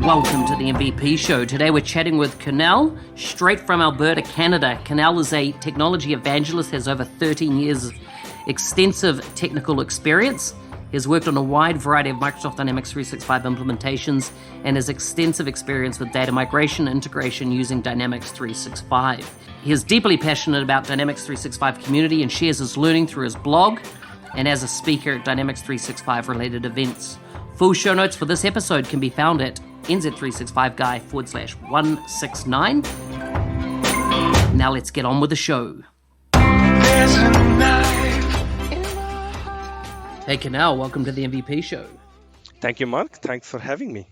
Welcome to the MVP Show. Today we're chatting with Kunal, straight from Alberta, Canada. Kunal is a technology evangelist, has over 13 years of extensive technical experience. He has worked on a wide variety of Microsoft Dynamics 365 implementations and has extensive experience with data migration integration using Dynamics 365. He is deeply passionate about Dynamics 365 community and shares his learning through his blog and as a speaker at Dynamics 365 related events. Full show notes for this episode can be found at nz365guy/169. Now let's get on with the show. Hey Kunal, welcome to the MVP Show. Thank you, Mark. Thanks for having me.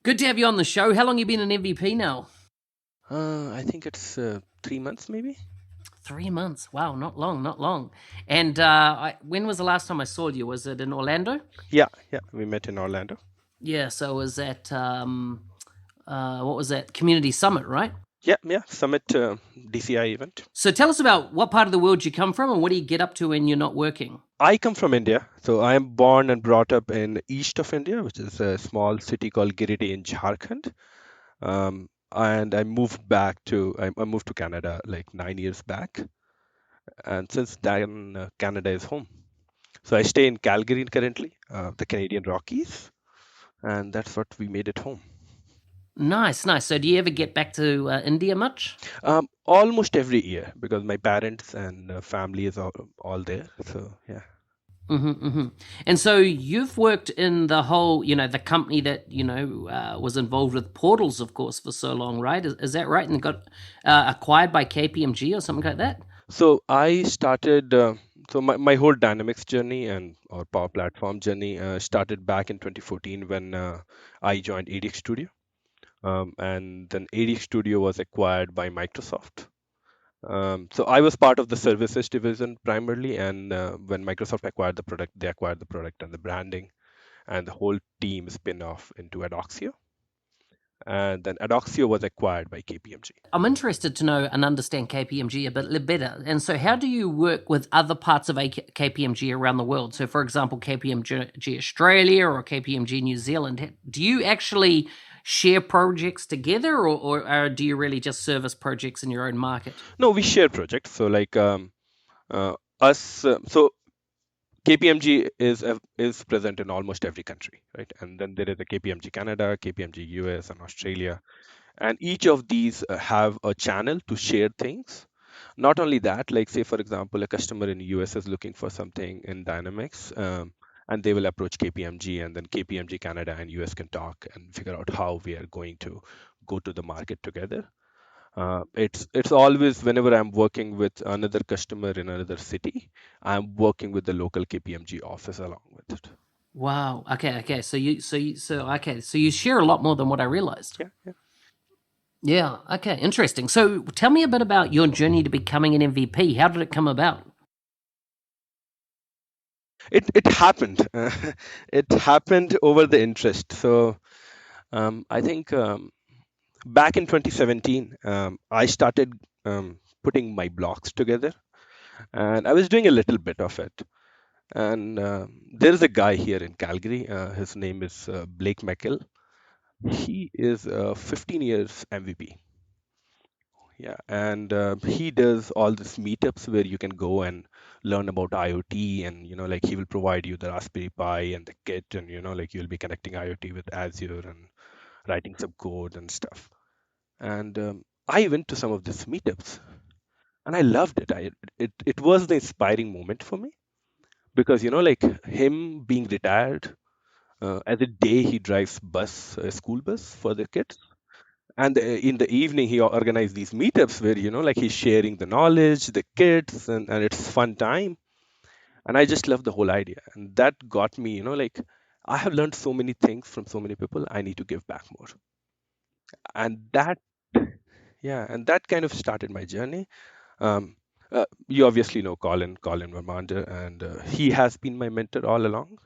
Good to have you on the show. How long have you been an MVP now? I think it's 3 months, maybe. 3 months. Wow, not long. And when was the last time I saw you? Was it in Orlando? Yeah, we met in Orlando. Yeah, so it was at, what was that? Community Summit, right? Yeah, Summit DCI event. So tell us about what part of the world you come from and what do you get up to when you're not working? I come from India. So I am born and brought up in east of India, which is a small city called Giridih in Jharkhand. And I moved to Canada like 9 years back. And since then, Canada is home. So I stay in Calgary currently, the Canadian Rockies. And that's what we made it home. Nice. So do you ever get back to India much? Almost every year because my parents and family is all there. So, yeah. And so you've worked in the whole, the company that, was involved with portals, of course, for so long, right? Is that right? And got acquired by KPMG or something like that? So I started, my whole Dynamics journey or Power Platform journey started back in 2014 when I joined ADX Studio. And then ADX Studio was acquired by Microsoft. So I was part of the services division primarily, and when Microsoft acquired the product, they acquired the product and the branding, and the whole team spin off into Adoxio. And then Adoxio was acquired by KPMG. I'm interested to know and understand KPMG a bit better. And so how do you work with other parts of KPMG around the world? So for example, KPMG Australia or KPMG New Zealand, do you actually share projects together or do you really just service projects in your own market? No, we share projects. So like KPMG is present in almost every country, right? And then there is a KPMG Canada, KPMG US, and Australia. And each of these have a channel to share things. Not only that, like say, for example, a customer in the US is looking for something in Dynamics, and they will approach KPMG, and then KPMG Canada and US can talk and figure out how we are going to go to the market together. It's always whenever I'm working with another customer in another city, I'm working with the local KPMG office along with it. Wow. Okay. So you share a lot more than what I realized. Yeah. Yeah. Okay. Interesting. So tell me a bit about your journey to becoming an MVP. How did it come about? It happened. It happened over the interest. So I think back in 2017, I started putting my blogs together, and I was doing a little bit of it. And there's a guy here in Calgary. His name is Blake McKill. He is 15 years MVP. Yeah, and he does all these meetups where you can go and learn about IoT, and like he will provide you the Raspberry Pi and the kit, and like you'll be connecting IoT with Azure and writing some code and stuff. And I went to some of these meetups, and I loved it. It was the inspiring moment for me because like him being retired, as a day he drives a school bus for the kids. And in the evening, he organized these meetups where, like he's sharing the knowledge, the kids, and it's fun time. And I just love the whole idea. And that got me, like I have learned so many things from so many people. I need to give back more. And that kind of started my journey. You obviously know Colin Vermander, and he has been my mentor all along.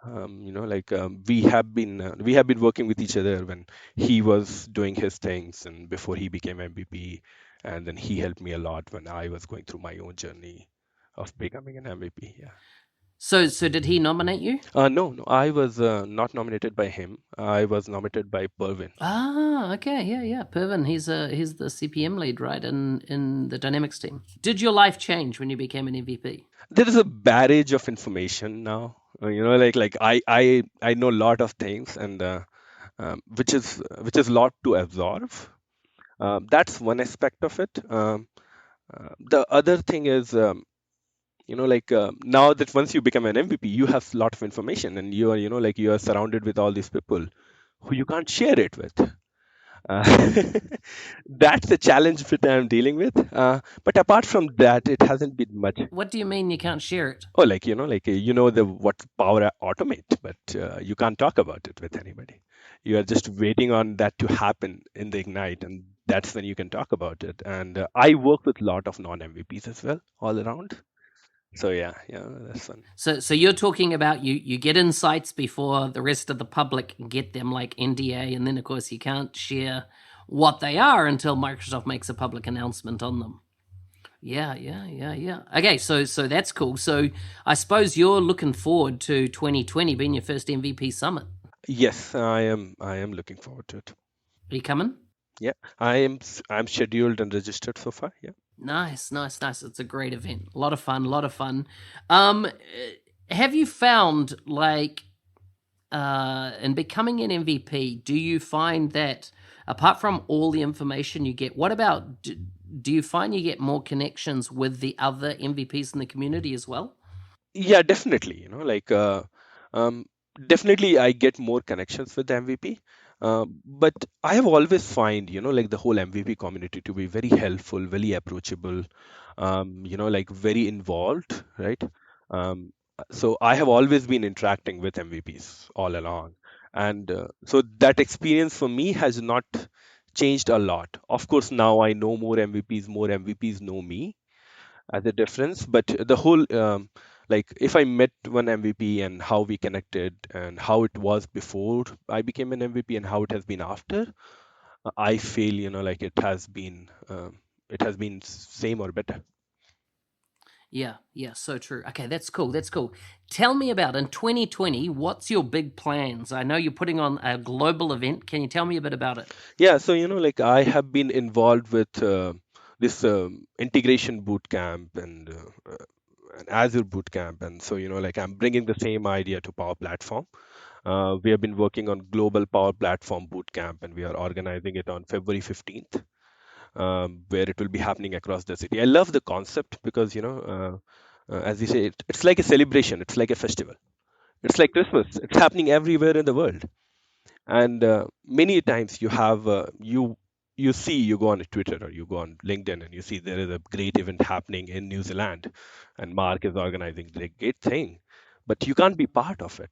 We have been working with each other when he was doing his things and before he became MVP, and then he helped me a lot when I was going through my own journey of becoming an MVP. Yeah. So did he nominate you? No, no, I was not nominated by him. I was nominated by Pervin. Ah, okay, yeah, yeah. Pervin, he's the CPM lead, right, in the Dynamics team. Did your life change when you became an MVP? There is a barrage of information now. I know a lot of things, and which is a lot to absorb. That's one aspect of it. The other thing is, now that once you become an MVP, you have a lot of information, and you are, you are surrounded with all these people who you can't share it with. Uh, that's the challenge that I'm dealing with. But apart from that, it hasn't been much. What do you mean you can't share it? Oh, the what power automate, but you can't talk about it with anybody. You are just waiting on that to happen in the ignite, and that's when you can talk about it. And I work with a lot of non-MVPs as well, all around. So yeah, yeah, that's fun. So you're talking about you get insights before the rest of the public get them, like NDA, and then of course you can't share what they are until Microsoft makes a public announcement on them. Yeah, yeah, yeah, yeah. Okay, so that's cool. So I suppose you're looking forward to 2020 being your first MVP summit. Yes, I am looking forward to it. Are you coming? Yeah, I'm scheduled and registered so far. Yeah. Nice, nice, nice. It's a great event. A lot of fun, a lot of fun. Have you found in becoming an MVP, do you find that apart from all the information you get, what about do you find you get more connections with the other MVPs in the community as well? Yeah, definitely. Um, Definitely I get more connections with the MVP. But I have always find, the whole MVP community to be very helpful, very approachable, very involved, right? So I have always been interacting with MVPs all along. And so that experience for me has not changed a lot. Of course, now I know more MVPs know me as a difference. But the whole if I met one MVP and how we connected and how it was before I became an MVP and how it has been after, I feel it has been same or better. Yeah, yeah, so true. Okay, that's cool. That's cool. Tell me about in 2020, what's your big plans? I know you're putting on a global event. Can you tell me a bit about it? Yeah, so I have been involved with this integration boot camp and an Azure boot camp, and so I'm bringing the same idea to Power Platform. We have been working on Global Power Platform Bootcamp, and we are organizing it on February 15th, where it will be happening across the city. I love the concept because, as we say, it's like a celebration, it's like a festival, it's like Christmas, it's happening everywhere in the world. And many times you go on Twitter or you go on LinkedIn and you see there is a great event happening in New Zealand, and Mark is organizing the great thing, but you can't be part of it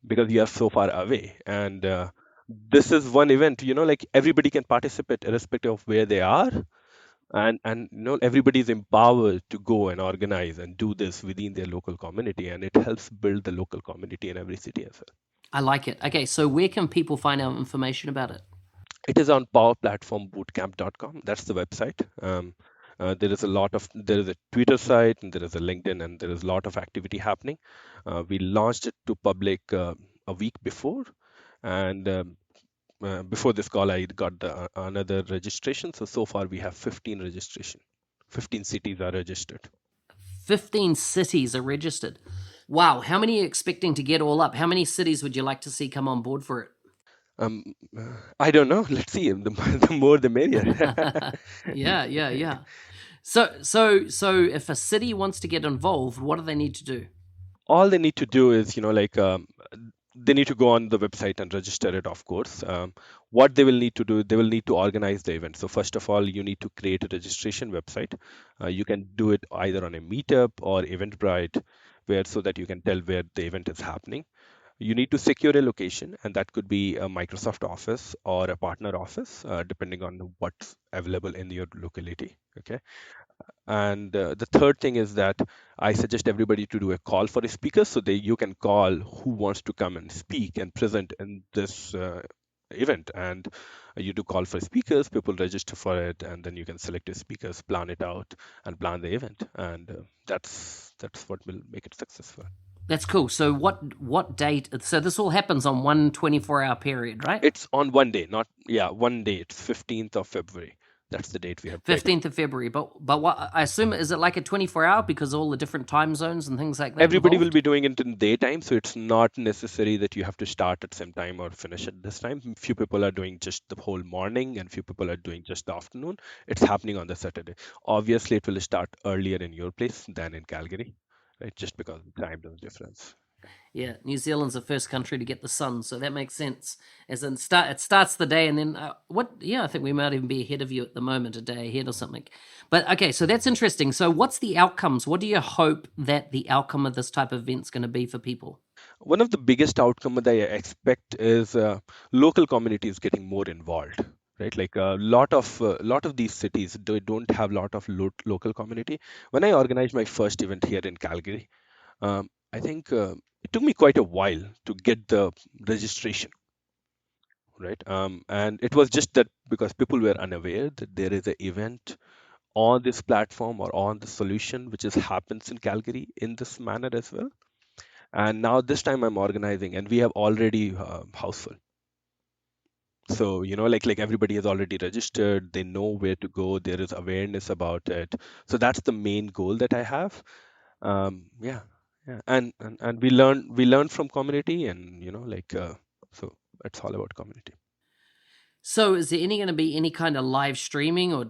because you are so far away. And this is one event, everybody can participate irrespective of where they are. And everybody is empowered to go and organize and do this within their local community, and it helps build the local community in every city as well. I like it. Okay, so where can people find out information about it? It is on powerplatformbootcamp.com. That's the website. There is a Twitter site, and there is a LinkedIn, and there is a lot of activity happening. We launched it to public a week before, and before this call, I got another registration. So far we have 15 registration. 15 cities are registered. 15 cities are registered. Wow, how many are you expecting to get all up? How many cities would you like to see come on board for Um, I don't know. Let's see. The more, the merrier. it? Yeah, yeah, yeah. So if a city wants to get involved, what do they need to do? All they need to do is, they need to go on the website and register it, of course. What they will need to do, they will need to organize the event. So first of all, you need to create a registration website. You can do it either on a Meetup or Eventbrite, where so that you can tell where the event is happening. You need to secure a location, and that could be a Microsoft office or a partner office, depending on what's available in your locality. Okay. And the third thing is that I suggest everybody to do a call for a speaker, so you can call who wants to come and speak and present in this event, and you do call for speakers, people register for it, and then you can select your speakers, plan it out, and plan the event, and that's what will make it successful. That's cool. So what date? So this all happens on one 24-hour period, right? It's on one day, not yeah, one day. It's 15th of February. That's the date we have picked. 15th of February. But what I assume, is it like a 24-hour because all the different time zones and things like that Everybody will involved? be doing it in daytime, so it's not necessary that you have to start at some time or finish at this time. Few people are doing just the whole morning, and few people are doing just the afternoon. It's happening on the Saturday. Obviously, it will start earlier in your place than in Calgary, right? Just because of the time zone difference. Yeah, New Zealand's the first country to get the sun, so that makes sense. As in, it starts the day, and then what? Yeah, I think we might even be ahead of you at the moment, a day ahead or something. But okay, so that's interesting. So, what's the outcomes? What do you hope that the outcome of this type of event's going to be for people? One of the biggest outcome that I expect is local communities getting more involved, right? Like a lot of these cities, they don't have a lot of local community. When I organized my first event here in Calgary, I think it took me quite a while to get the registration, right? And it was just that because people were unaware that there is an event on this platform or on the solution which is happens in Calgary in this manner as well. And now this time I'm organizing, and we have already house full. So like everybody has already registered. They know where to go. There is awareness about it. So that's the main goal that I have. Yeah, yeah, and we learn from community, and so it's all about community. So, is there any going to be any kind of live streaming or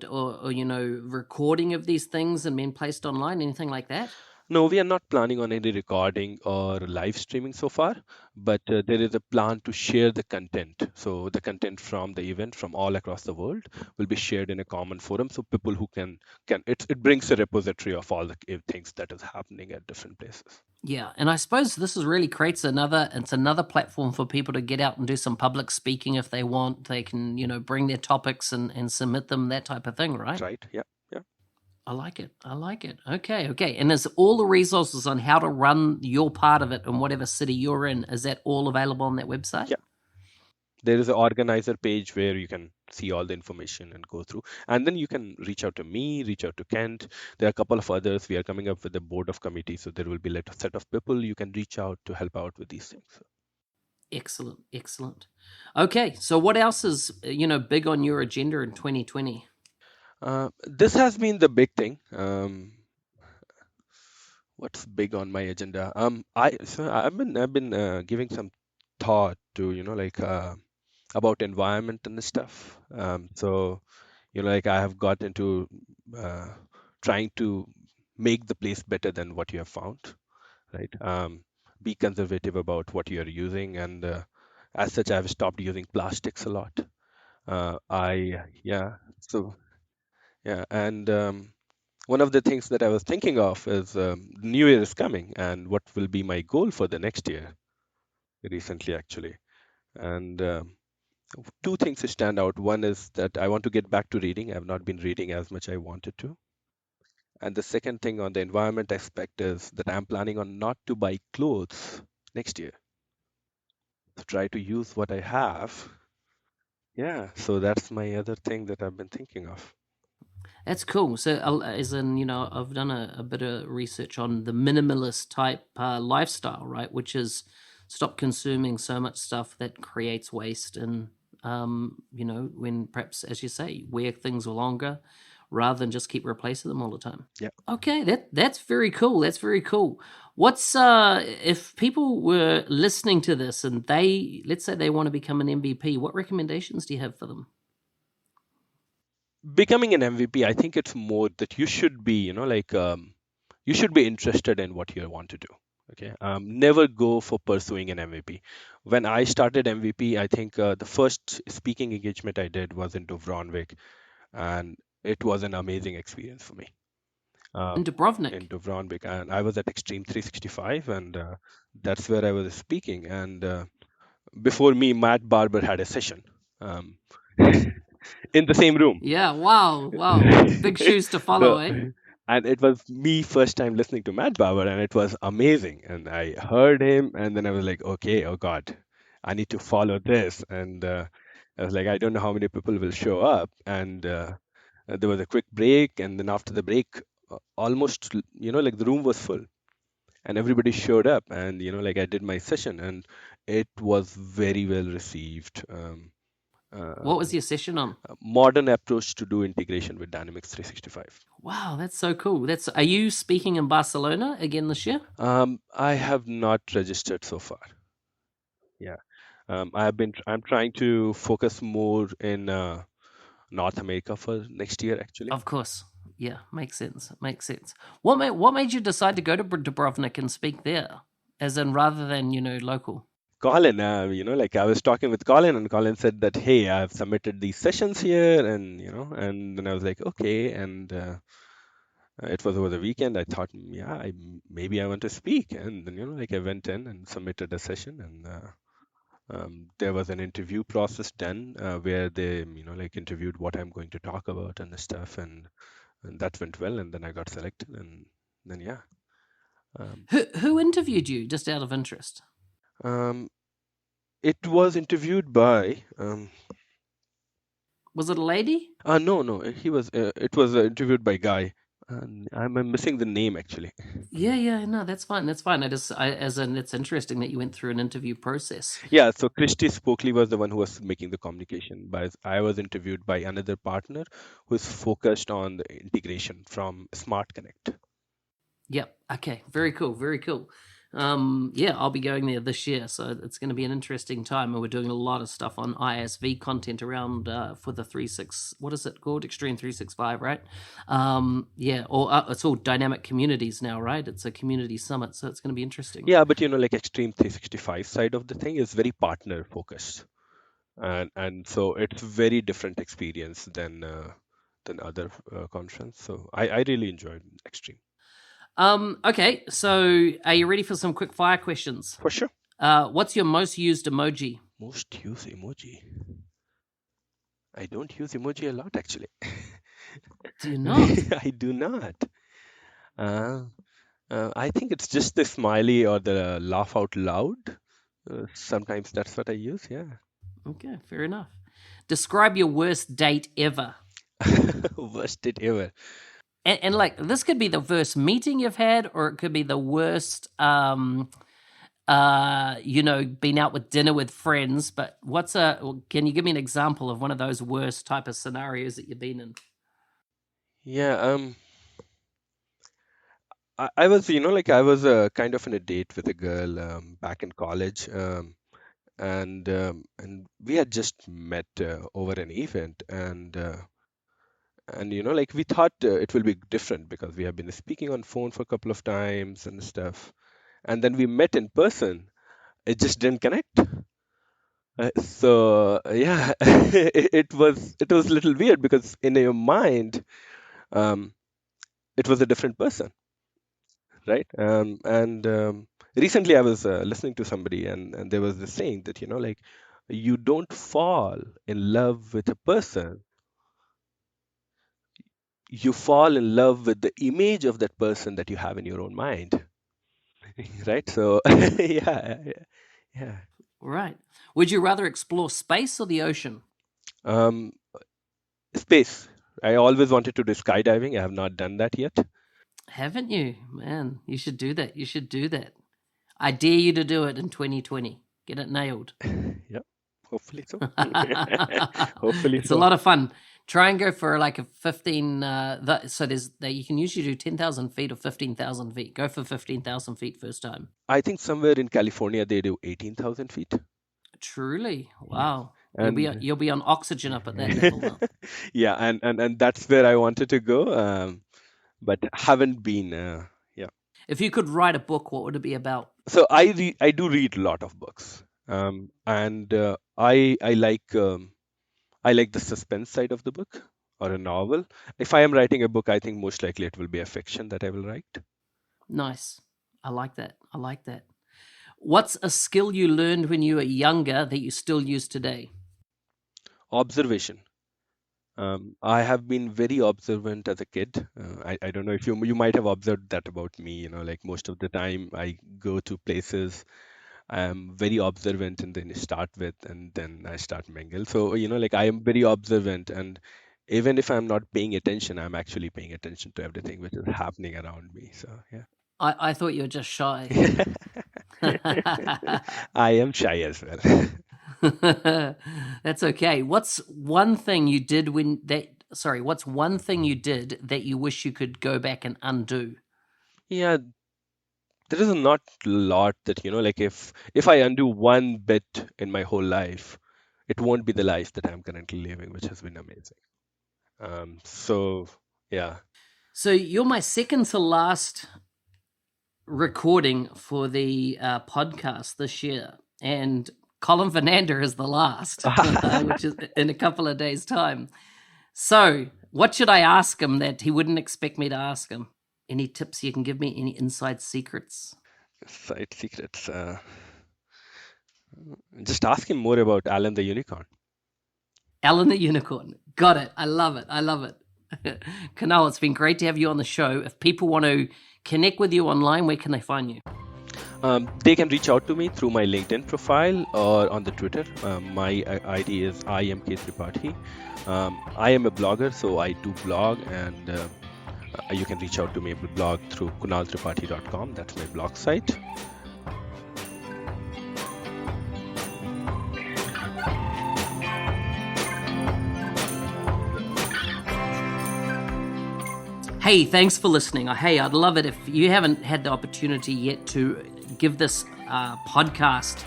recording of these things and being placed online, anything like that? No, we are not planning on any recording or live streaming so far, but there is a plan to share the content. So the content from the event from all across the world will be shared in a common forum, so people who can it brings a repository of all the things that is happening at different places. Yeah, and I suppose this is really creates another platform for people to get out and do some public speaking if they want. They can, bring their topics and submit them, that type of thing, right? Right? Yeah, yeah, I like it. I like it. Okay, okay. And is all the resources on how to run your part of it in whatever city you're in, is that all available on that website? yeah. There is an organizer page where you can see all the information and go through, and then you can reach out to me, reach out to Kent. There are a couple of others. We are coming up with a board of committee, so there will be a set of people you can reach out to help out with these things. Excellent, excellent. Okay, so what else is big on your agenda in 2020? This has been the big thing. What's big on my agenda? I've been giving some thought to about environment and stuff. So like I have got into uh, trying to make the place better than what you have found, right? Be conservative about what you are using, and as such, I've stopped using plastics a lot. Yeah, so yeah, and one of the things that I was thinking of is New Year is coming, and what will be my goal for the next year? Recently, actually, and two things stand out. One is that I want to get back to reading. I've not been reading as much I wanted to. And the second thing on the environment aspect is that I'm planning on not to buy clothes next year. To try to use what I have. Yeah, so that's my other thing that I've been thinking of. That's cool. So, as in, I've done a bit of research on the minimalist type lifestyle, right? Which is stop consuming so much stuff that creates waste, and when perhaps, as you say, wear things longer rather than just keep replacing them all the time. Yeah. Okay, that's very cool. That's very cool. What's if people were listening to this and let's say they want to become an MVP, what recommendations do you have for them? Becoming an MVP, I think it's more that you should be, you should be interested in what you want to do. Okay. Never go for pursuing an MVP. When I started MVP, I think the first speaking engagement I did was in Dubrovnik, and it was an amazing experience for me. In In Dubrovnik. Dubrovnik, and I was at Extreme 365, and that's where I was speaking. And before me, Matt Barber had a session um, in the same room. Yeah, wow, wow. Big shoes to follow, So, eh? and it was me first time listening to Matt Bauer, and it was amazing. And I heard him, and then I was like, okay, oh God, I need to follow this. And I was like, I don't know how many people will show up. And there was a quick break, and then after the break, almost, like the room was full, and everybody showed up, and like I did my session, and it was very well received. What was Uh, your session on? Modern approach to do integration with Dynamics 365. Wow, that's so cool. Are you speaking in Barcelona again this year? I have not registered so far. Yeah. I'm trying to focus more in North America for next year, actually. Of course. Yeah, makes sense. Makes sense. What made you decide to go to Dubrovnik and speak there, as in rather than local? Colin, like I was talking with Colin, and Colin said that, hey, I've submitted these sessions here, and and then I was like, okay, and it was over the weekend. I thought, yeah, maybe I want to speak, and then like I went in and submitted a session, and there was an interview process done where they, like interviewed what I'm going to talk about and the stuff, and that went well, and then I got selected, and then yeah. Um, Who interviewed you, just out of interest? um, it was interviewed by Was it a lady? no, he was it was interviewed by Guy, and I'm missing the name actually. Yeah, yeah, no, that's fine. That's fine. As in, it's interesting that you went through an interview process. Yeah, so Christy Spokely was the one who was making the communication, but I was interviewed by another partner who is focused on the integration from Smart Connect. Yep. Okay. Very cool. Very cool. Yeah, I'll be going there this year, so it's going to be an interesting time. And we're doing a lot of stuff on ISV content around for the 36. What is it called? Extreme 365, right? Yeah. Or it's all dynamic communities now, right? It's a community summit, so it's going to be interesting. Yeah, but like Extreme 365 side of the thing is very partner focused, and so it's very different experience than other conference. So I really enjoyed Extreme. Okay. So, are you ready for some quick fire questions? For sure. What's your most used emoji? Most use emoji. I don't use emoji a lot actually. Do you not? I do not. Uh, I think it's just the smiley or the laugh out loud. Sometimes that's what I use. Yeah. Okay, fair enough. Describe your worst date ever. Worst it ever. And like this could be the worst meeting you've had, or it could be the worst been out with dinner with friends. But can you give me an example of one of those worst type of scenarios that you've been in? Yeah. I was, like I was kind of in a date with a girl back in college, and we had just met over an event, and like we thought it will be different because we have been speaking on phone for a couple of times and stuff, and then we met in person. It just didn't connect. Yeah, it was a little weird because in your mind, um, it was a different person, right? And recently I was listening to somebody, and there was this saying that like you don't fall in love with a person, you fall in love with the image of that person that you have in your own mind. Right? So yeah, yeah. Right. Would you rather explore space or the ocean? Um, Space. I always wanted to do skydiving. I have not done that yet. Haven't you? Man, you should do that. You should do that. I dare you to do it in 2020. Get it nailed. Yeah, hopefully so. Hopefully It's a so. lot of fun. Try and go for like a 15. So you can usually do 10,000 feet or 15,000 feet. Go for 15,000 feet first time. I think somewhere in California they do 18,000 feet. Truly, Yes. wow. And You'll be on oxygen up at that level now. yeah, and that's where I wanted to go, but haven't been. Yeah. If you could write a book, what would it be about? So I do read a lot of books, and I like the suspense side of the book or a novel. If I am writing a book, I think most likely it will be a fiction that I will write. Nice. I like that. I like that. What's a skill you learned when you were younger that you still use today? Observation. I have been very observant as a kid. I don't know if you might have observed that about me. Like most of the time I go to places I'm very observant and then start with, and then I start mingle. So, like I am very observant, and even if I'm not paying attention, I'm actually paying attention to everything which is happening around me. So, I thought you were just shy. yeah. I am shy as well. That's okay. What's one thing you did what's one thing you did that you wish you could go back and undo? Yeah, there is not a lot that, like if I undo one bit in my whole life, it won't be the life that I'm currently living, which has been amazing. So yeah. So you're my second to last recording for the podcast this year, and Colin Fernanda is the last, which is in a couple of days' time. So, what should I ask him that he wouldn't expect me to ask him? Any tips you can give me? Any inside secrets? Side secrets. Just ask him more about Alan the Unicorn. Alan the Unicorn. Got it. I love it. I love it. Kunal, it's been great to have you on the show. If people want to connect with you online, where can they find you? They can reach out to me through my LinkedIn profile or on the Twitter. My ID is IMK Tripathy. I am a blogger, so I do blog, and you can reach out to me blog through kunaltripathy.com. That's my blog site. Hey, thanks for listening. Hey, I'd love it if you haven't had the opportunity yet to give this podcast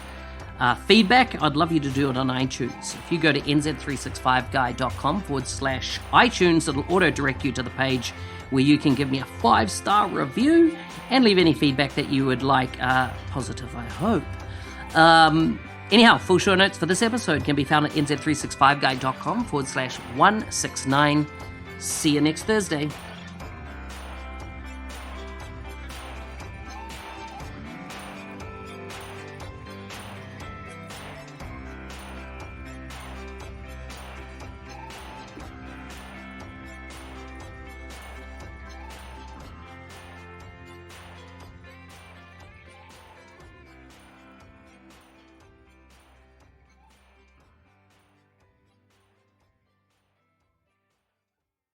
feedback. I'd love you to do it on iTunes. If you go to nz365guy.com/iTunes, it'll auto-direct you to the page where you can give me a 5-star review and leave any feedback that you would like, positive, I hope. Anyhow, full show notes for this episode can be found at nz365guy.com/169. See you next Thursday.